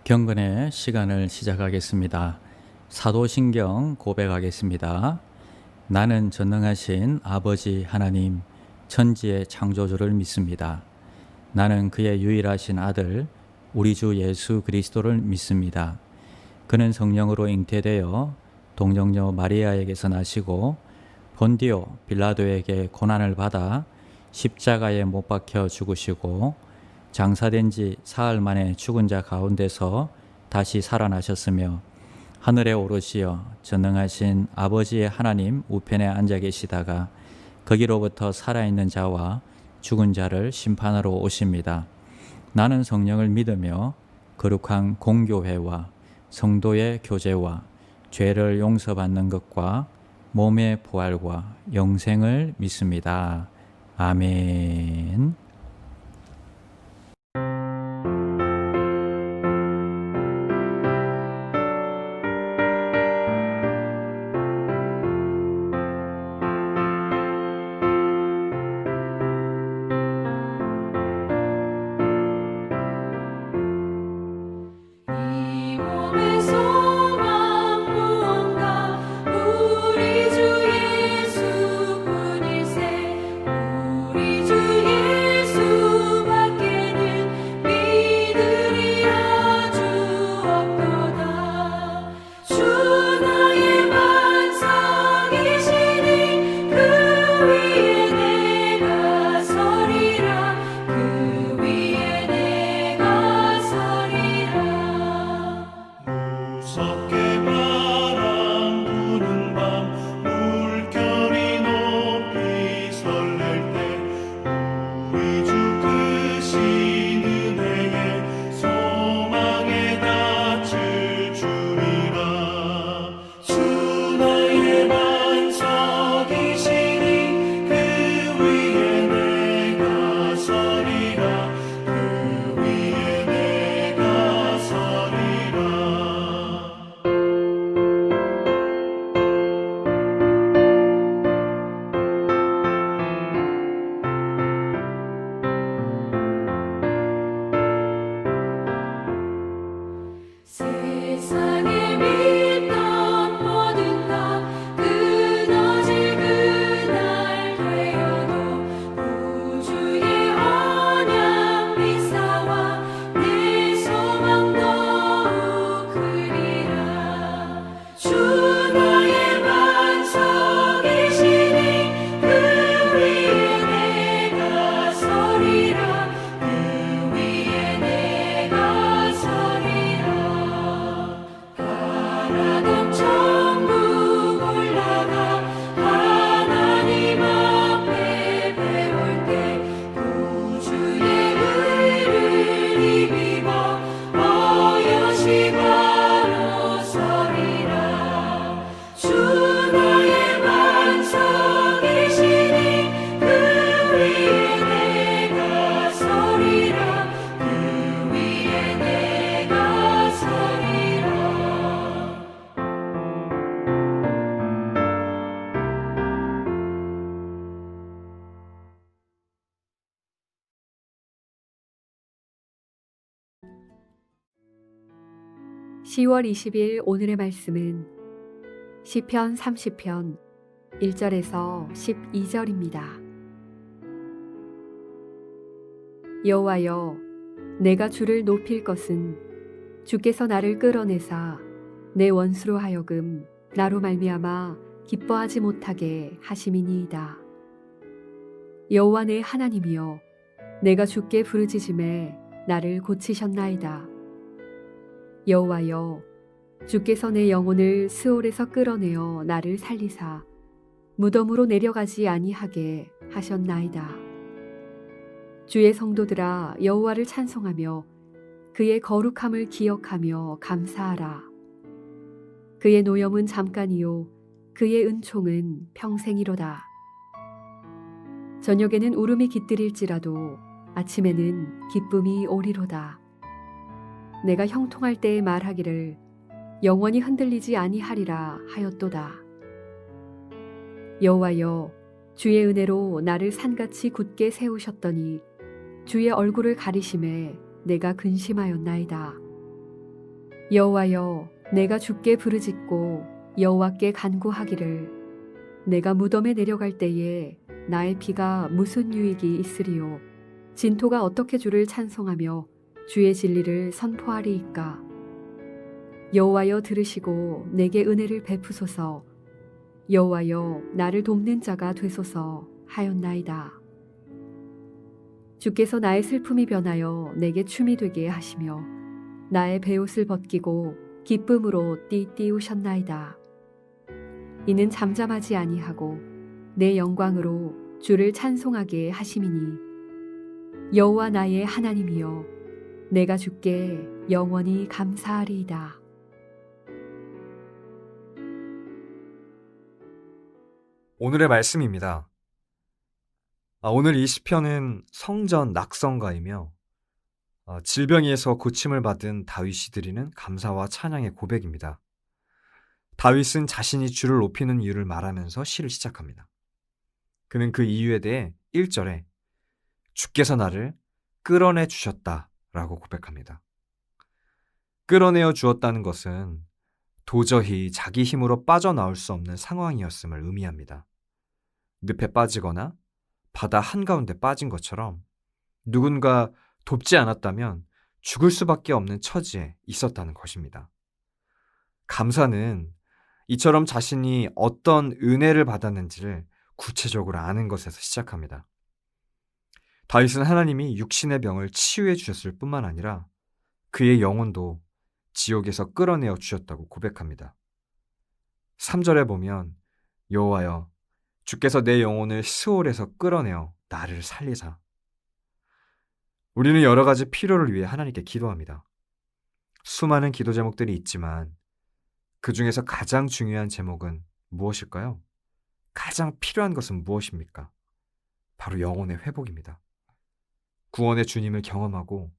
경건의 시간을 시작하겠습니다. 사도신경 고백하겠습니다. 나는 전능하신 아버지 하나님, 천지의 창조주를 믿습니다. 나는 그의 유일하신 아들, 우리 주 예수 그리스도를 믿습니다. 그는 성령으로 잉태되어 동정녀 마리아에게서 나시고 본디오 빌라도에게 고난을 받아 십자가에 못 박혀 죽으시고 장사된 지 사흘 만에 죽은 자 가운데서 다시 살아나셨으며 하늘에 오르시어 전능하신 아버지의 하나님 우편에 앉아 계시다가 거기로부터 살아있는 자와 죽은 자를 심판하러 오십니다. 나는 성령을 믿으며 거룩한 공교회와 성도의 교제와 죄를 용서받는 것과 몸의 부활과 영생을 믿습니다. 아멘. (10월 20일) 오늘의 말씀은 시편 30편 1절에서 12절입니다. 여호와여, 내가 주를 높일 것은 주께서 나를 끌어내사 내 원수로 하여금 나로 말미암아 기뻐하지 못하게 하심이니이다. 여호와 내 하나님이여, 내가 주께 부르짖음에 나를 고치셨나이다. 여호와여, 주께서 내 영혼을 스올에서 끌어내어 나를 살리사 무덤으로 내려가지 아니하게 하셨나이다. 주의 성도들아, 여호와를 찬송하며 그의 거룩함을 기억하며 감사하라. 그의 노염은 잠깐이요 그의 은총은 평생이로다. 저녁에는 울음이 깃들일지라도 아침에는 기쁨이 오리로다. 내가 형통할 때에 말하기를 영원히 흔들리지 아니하리라 하였도다. 여호와여, 주의 은혜로 나를 산같이 굳게 세우셨더니 주의 얼굴을 가리심에 내가 근심하였나이다. 여호와여, 내가 주께 부르짖고 여호와께 간구하기를 내가 무덤에 내려갈 때에 나의 피가 무슨 유익이 있으리요. 진토가 어떻게 주를 찬송하며 주의 진리를 선포하리이까. 여호와여, 들으시고 내게 은혜를 베푸소서. 여호와여, 나를 돕는 자가 되소서 하였나이다. 주께서 나의 슬픔이 변하여 내게 춤이 되게 하시며 나의 베옷을 벗기고 기쁨으로 띠띠우셨나이다. 이는 잠잠하지 아니하고 내 영광으로 주를 찬송하게 하심이니 여호와 나의 하나님이여, 내가 주께 영원히 감사하리이다. 오늘의 말씀입니다. 오늘 이 시편은 성전 낙성가이며 질병에서 고침을 받은 다윗이 드리는 감사와 찬양의 고백입니다. 다윗은 자신이 주를 높이는 이유를 말하면서 시를 시작합니다. 그는 그 이유에 대해 1절에 주께서 나를 끌어내 주셨다라고 고백합니다. 끌어내어 주었다는 것은 도저히 자기 힘으로 빠져나올 수 없는 상황이었음을 의미합니다. 늪에 빠지거나 바다 한가운데 빠진 것처럼 누군가 돕지 않았다면 죽을 수밖에 없는 처지에 있었다는 것입니다. 감사는 이처럼 자신이 어떤 은혜를 받았는지를 구체적으로 아는 것에서 시작합니다. 다윗은 하나님이 육신의 병을 치유해 주셨을 뿐만 아니라 그의 영혼도 지옥에서 끌어내어 주셨다고 고백합니다. 3절에 보면 여호와여, 주께서 내 영혼을 스올에서 끌어내어 나를 살리사. 우리는 여러 가지 필요를 위해 하나님께 기도합니다. 수많은 기도 제목들이 있지만 그 중에서 가장 중요한 제목은 무엇일까요? 가장 필요한 것은 무엇입니까? 바로 영혼의 회복입니다. 구원의 주님을 경험하고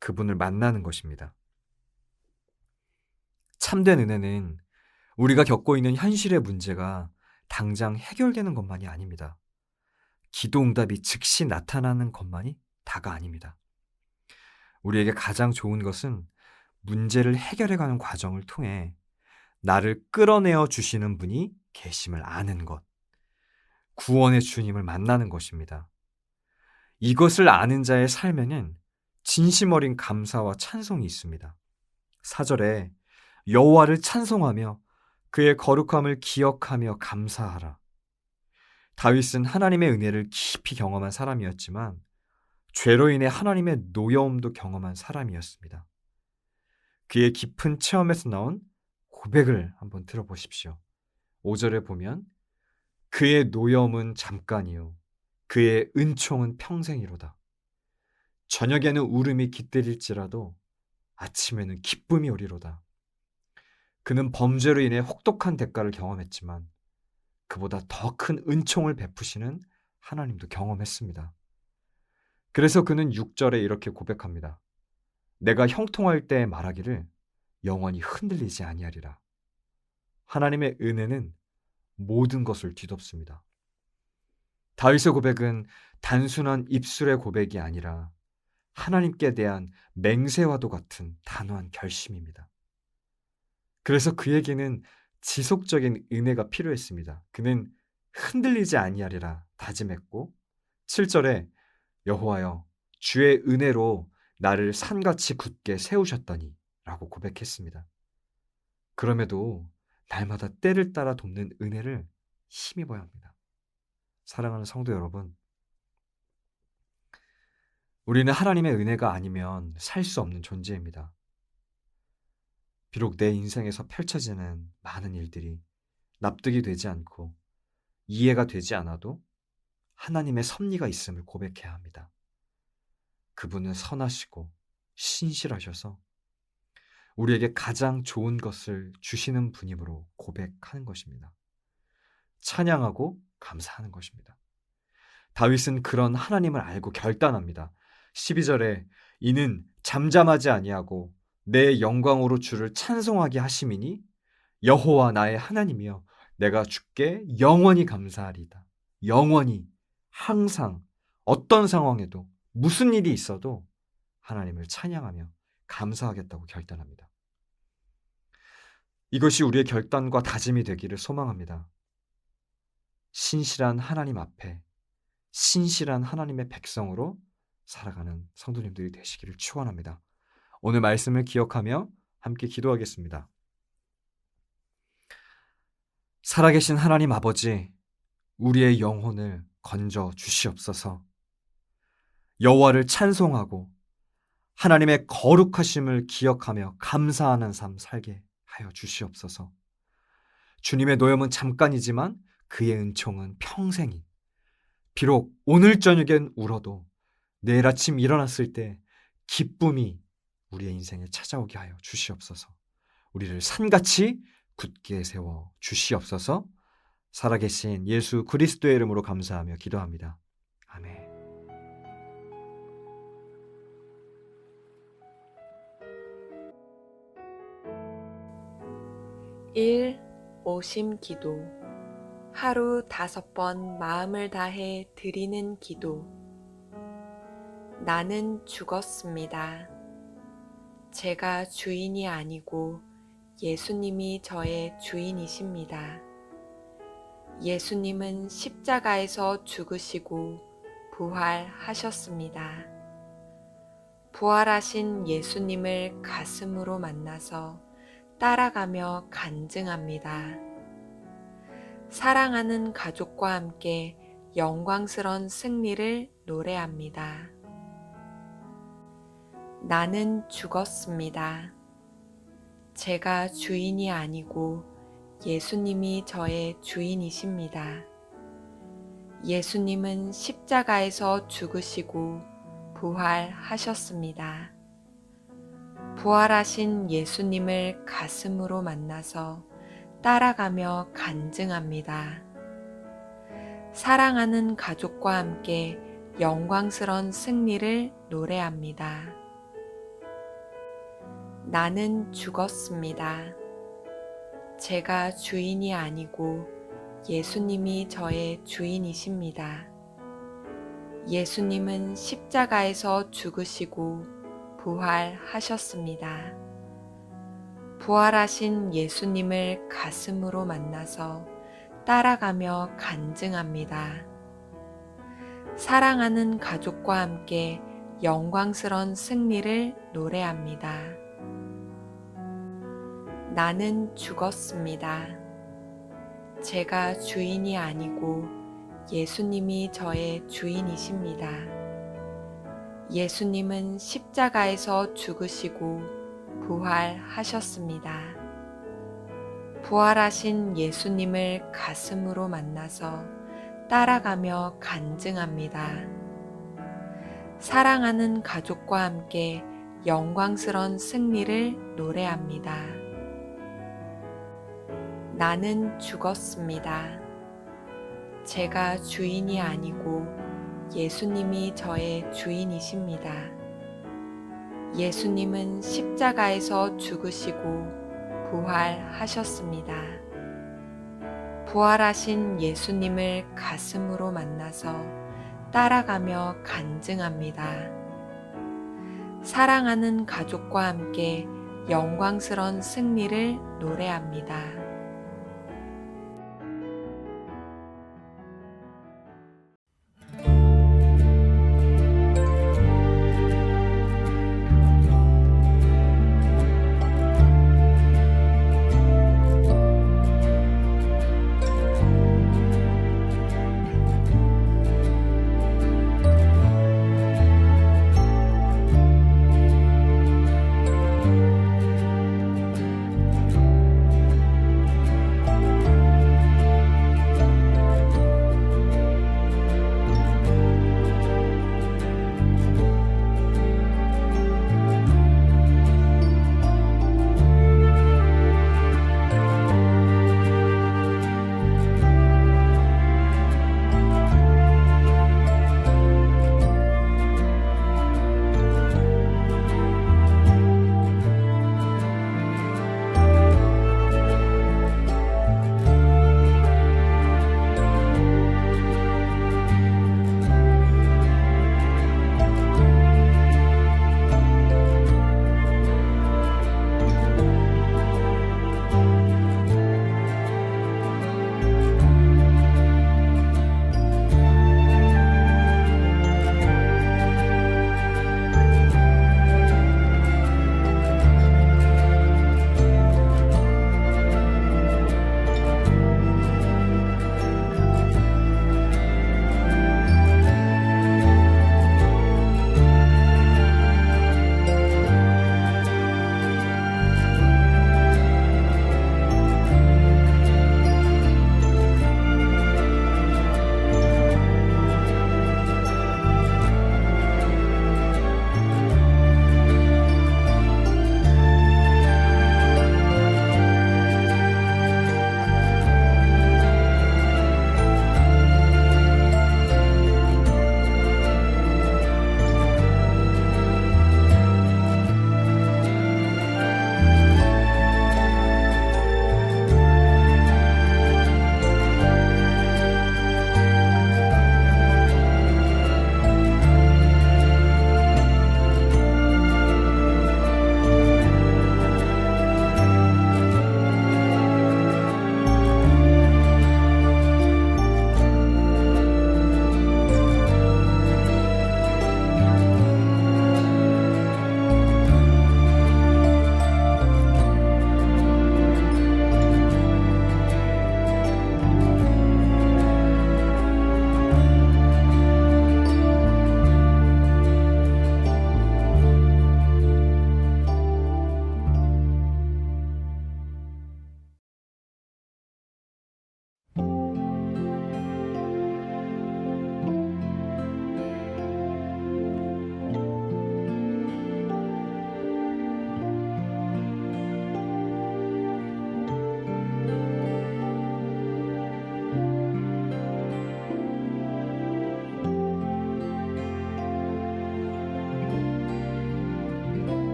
그분을 만나는 것입니다. 참된 은혜는 우리가 겪고 있는 현실의 문제가 당장 해결되는 것만이 아닙니다. 기도 응답이 즉시 나타나는 것만이 다가 아닙니다. 우리에게 가장 좋은 것은 문제를 해결해가는 과정을 통해 나를 끌어내어 주시는 분이 계심을 아는 것, 구원의 주님을 만나는 것입니다. 이것을 아는 자의 삶에는 진심 어린 감사와 찬송이 있습니다. 4절에 여호와를 찬송하며 그의 거룩함을 기억하며 감사하라. 다윗은 하나님의 은혜를 깊이 경험한 사람이었지만 죄로 인해 하나님의 노여움도 경험한 사람이었습니다. 그의 깊은 체험에서 나온 고백을 한번 들어보십시오. 5절에 보면 그의 노여움은 잠깐이요 그의 은총은 평생이로다. 저녁에는 울음이 깃들일지라도 아침에는 기쁨이 오리로다. 그는 범죄로 인해 혹독한 대가를 경험했지만 그보다 더 큰 은총을 베푸시는 하나님도 경험했습니다. 그래서 그는 6절에 이렇게 고백합니다. 내가 형통할 때 말하기를 영원히 흔들리지 아니하리라. 하나님의 은혜는 모든 것을 뒤덮습니다. 다윗의 고백은 단순한 입술의 고백이 아니라 하나님께 대한 맹세와도 같은 단호한 결심입니다. 그래서 그에게는 지속적인 은혜가 필요했습니다. 그는 흔들리지 아니하리라 다짐했고 7절에 여호와여, 주의 은혜로 나를 산같이 굳게 세우셨더니 라고 고백했습니다. 그럼에도 날마다 때를 따라 돕는 은혜를 힘입어야 합니다. 사랑하는 성도 여러분, 우리는 하나님의 은혜가 아니면 살 수 없는 존재입니다. 비록 내 인생에서 펼쳐지는 많은 일들이 납득이 되지 않고 이해가 되지 않아도 하나님의 섭리가 있음을 고백해야 합니다. 그분은 선하시고 신실하셔서 우리에게 가장 좋은 것을 주시는 분임으로 고백하는 것입니다. 찬양하고 감사하는 것입니다. 다윗은 그런 하나님을 알고 결단합니다. 12절에 이는 잠잠하지 아니하고 내 영광으로 주를 찬송하게 하심이니 여호와 나의 하나님이여 내가 주께 영원히 감사하리다. 영원히 항상 어떤 상황에도 무슨 일이 있어도 하나님을 찬양하며 감사하겠다고 결단합니다. 이것이 우리의 결단과 다짐이 되기를 소망합니다. 신실한 하나님 앞에 신실한 하나님의 백성으로 살아가는 성도님들이 되시기를 축원합니다. 오늘 말씀을 기억하며 함께 기도하겠습니다. 살아계신 하나님 아버지, 우리의 영혼을 건져 주시옵소서. 여호와를 찬송하고 하나님의 거룩하심을 기억하며 감사하는 삶 살게 하여 주시옵소서. 주님의 노염은 잠깐이지만 그의 은총은 평생인, 비록 오늘 저녁엔 울어도 내일 아침 일어났을 때 기쁨이 우리의 인생에 찾아오게 하여 주시옵소서. 우리를 산같이 굳게 세워 주시옵소서. 살아계신 예수 그리스도의 이름으로 감사하며 기도합니다. 아멘. 오심 기도. 하루 5번 마음을 다해 드리는 기도. 나는 죽었습니다. 제가 주인이 아니고 예수님이 저의 주인이십니다. 예수님은 십자가에서 죽으시고 부활하셨습니다. 부활하신 예수님을 가슴으로 만나서 따라가며 간증합니다. 사랑하는 가족과 함께 영광스런 승리를 노래합니다. 나는 죽었습니다. 제가 주인이 아니고 예수님이 저의 주인이십니다. 예수님은 십자가에서 죽으시고 부활하셨습니다. 부활하신 예수님을 가슴으로 만나서 따라가며 간증합니다. 사랑하는 가족과 함께 영광스런 승리를 노래합니다. 나는 죽었습니다. 제가 주인이 아니고 예수님이 저의 주인이십니다. 예수님은 십자가에서 죽으시고 부활하셨습니다. 부활하신 예수님을 가슴으로 만나서 따라가며 간증합니다. 사랑하는 가족과 함께 영광스런 승리를 노래합니다. 나는 죽었습니다. 제가 주인이 아니고 예수님이 저의 주인이십니다. 예수님은 십자가에서 죽으시고 부활하셨습니다. 부활하신 예수님을 가슴으로 만나서 따라가며 간증합니다. 사랑하는 가족과 함께 영광스런 승리를 노래합니다. 나는 죽었습니다. 제가 주인이 아니고 예수님이 저의 주인이십니다. 예수님은 십자가에서 죽으시고 부활하셨습니다. 부활하신 예수님을 가슴으로 만나서 따라가며 간증합니다. 사랑하는 가족과 함께 영광스런 승리를 노래합니다.